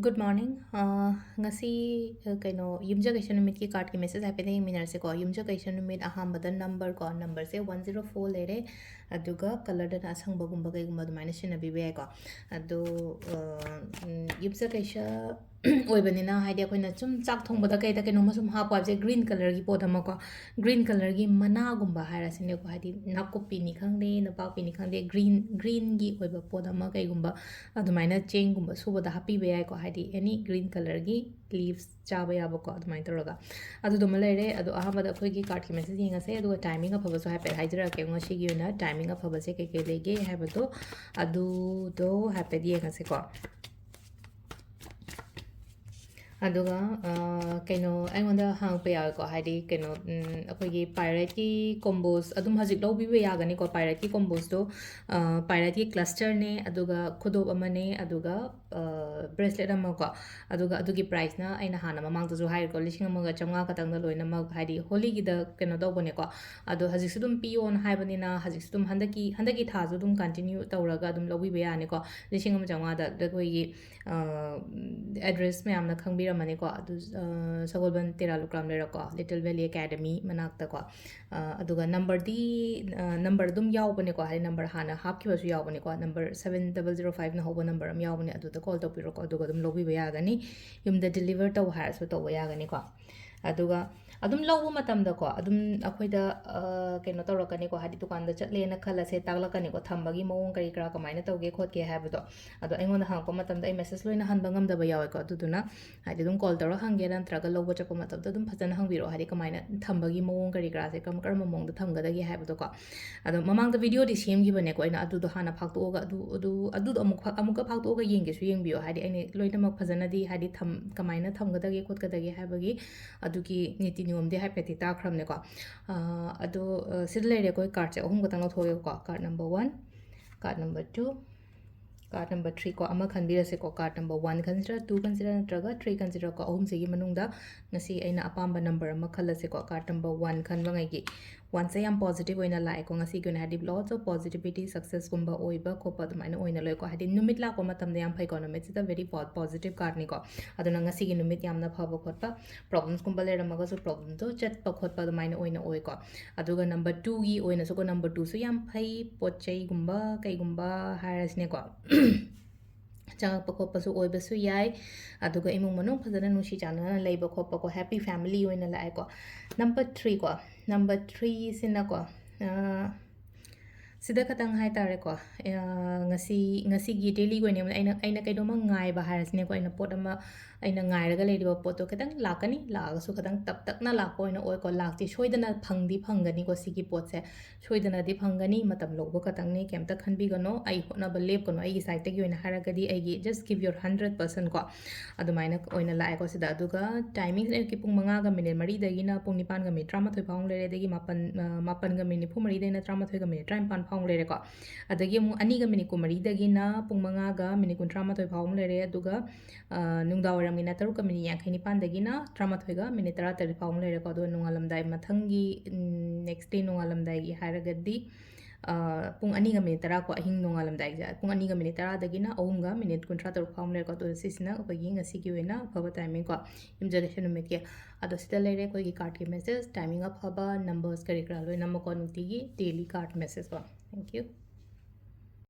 Good morning. Ngasi kaino yumjagation numit ki card ki message hape dei minarse ko yumjagation numit ahambada number ko number se 104 lere aduga color da asang bagum bagai gum adu minus na bibe ko adu yumjagation ओइबनिना हाइदे अखोइना चुम चाक थोंबदा कइदा केनो मसुम हाप वाबजे green colour की पोद हमको green colour की मना गुंबा हाइरासिने को हाइदि नाकुपी नि खंगदे नपापी नि खंगदे green की ओइबा पोद हम कई गुंबा अदुमाइना चेंग गुंबा सुबदा हापी बे याइ को हाइदि एनी ग्रीन कलर की लीव्स चाबा याबो को अदुमाइन तोरगा अदुदुम लेरे अदु अहाबदा अखोइगी कार्ड की मैसेज यंगसे अदुगा टाइमिंग अफबसो हाइपे हाइजरा के ngasi gi na टाइमिंग अफबसे के लेगे हाइबतो अदु दो हाइपे यंगसे को अदुगा कइनो अइंगोंदा हांगपे याको हाइदि कइनो अखोइगी पायरेट की कॉम्बोस अदुम हजिक लौबिबे यागनी को पायरेट की कॉम्बोस तो पायरेट की क्लस्टर ने अदुगा खुदोब अमने अदुगा ब्रेसलेट अमको अदुगा अदुगी प्राइस ना अइना हाना ममांगदजु हाइको लिसिंग अमगा चंगा खतंगदा लोइना मग हाइदि होली की द कइनो दौबने को अदु हजिक सुदुम पियोन हाइबनिना हजिक सुदुम हंदकी थाजु दुम कंटिन्यू तौरगा अदुम लौबिबे यानी को लिसिंग अम चंगा द दखोइगी एड्रेस में आमना खंगबिर मने को अदु सगोलबन तेरा लुक्राम लेरको लिटिल वैली एकेडमी मनाक्ता को अदुगा नंबर दुम यावबने को हाइ नंबर हाना हापखिबसु यावबने को नंबर 7005 ना होबो नंबर अम यावबने अदुदा कॉल तौपिरो को अदुगा दुम लोबिबे यागनी युमदा डिलीवर तौ हारसु तौ यागनी को अदुगा अदुम लौबो मतमदा को अदुम अखोइदा कइनो तौरकनी को हादि दुकान दा चटलेना खलसे तागलकनी को थंबगी मओंग करी करा कमाइना तौगे खोतके हाइबदो अदो अइंगोंदा हांगपो मतमदा अइ message लोइना हनबा ngamdaba yawe ko aduduna haidi dum call tawra hange nantраga lawbo chakpa matabda dum phajana hangbiro haidi kamaina thambagi mawong kari kra se kam karma mawong da thamgadagi haibdo ko ado mamang da video di semgi bane ko ina adu do hana phakto ga adu amuka phakto ga yenge su yengbiyo haidi aine loina mak phajana di haidi kamaina thamgadagi khotgadagi haibagi adugi niti नियम दे हाइपेति ताख्रमने को अदो सिद लेरे कोई card से अहुम गतंग थोगे को card number 1 card number 2 card number 3 को अमा खनबिरसे को कार्ड नंबर 1 कंसिडर 2 कंसिडर नत्रगा 3 कंसिडर को अहुम सेगी मनुंगदा ngasi aina apamba number ama khalase ko card number 1 khanbangai gi once yam positive oina lai ko ngasi guna hadi lots of positivity success gumba oiba ko padmaina oina loi ko hadi numit la ko matam yam phai ko numit sida very positive card ni ko aduna ngasi gi numit yamna phaba khotpa problems gumba le ramaga so problem to chat pa khotpa admaina oina oi ko aduga number 2 gi oina so ko number 2 so yam phai pochai gumba kai gumba harasne ko चंगप खोपसु ओइबसु याय अदुगा इमुंग मनुंग फजना नुसी चाना लेब खोप को happy family ओइना लाय को number 3 सिना को सिदा खतंग हाय तारे को ngasi gi daily go ne aina kaido ma ngai ba harasne ko aina pot ama aina ngai raga le diba pot to ketang lakani laga su ketang tap tak na la ko ina oi ko lak ti soidana phangani ko sigi pot se soidana di phangani matam log bo ketang ne kem ta khanbi gano ai hona ba lep kono ai gi side ta gi oina haraga di ai gi just give your 100% ko adumaina oina la ko sida aduga timing ne ki pung manga ga minute mari dagi na pung nipan ga minute 13 paung le dagi mapan ga minute 9 mari de na 13 ga minute 13 paung le ko adagi mu ani ga minute ko mari dagi na pung manga ga minute 13 paung le aduga nungda waram ina taru ka minute yankhai nipan dagi na 13 ga minute 30 paung le ko do nungalamdai mathangi next day nungalamdai gi haragadi pung ani ga minute tara ko ahing nungalamdai ja pung ani ga minute tara dagi na ahum ga minute 13 paung le ko do sisna obagi ngasi gi wena phaba timing ko imjagation numit ke ado sita lere ko gi card ki message timing of phaba numbers kari kra loi namko nuti gi daily card message ko thank you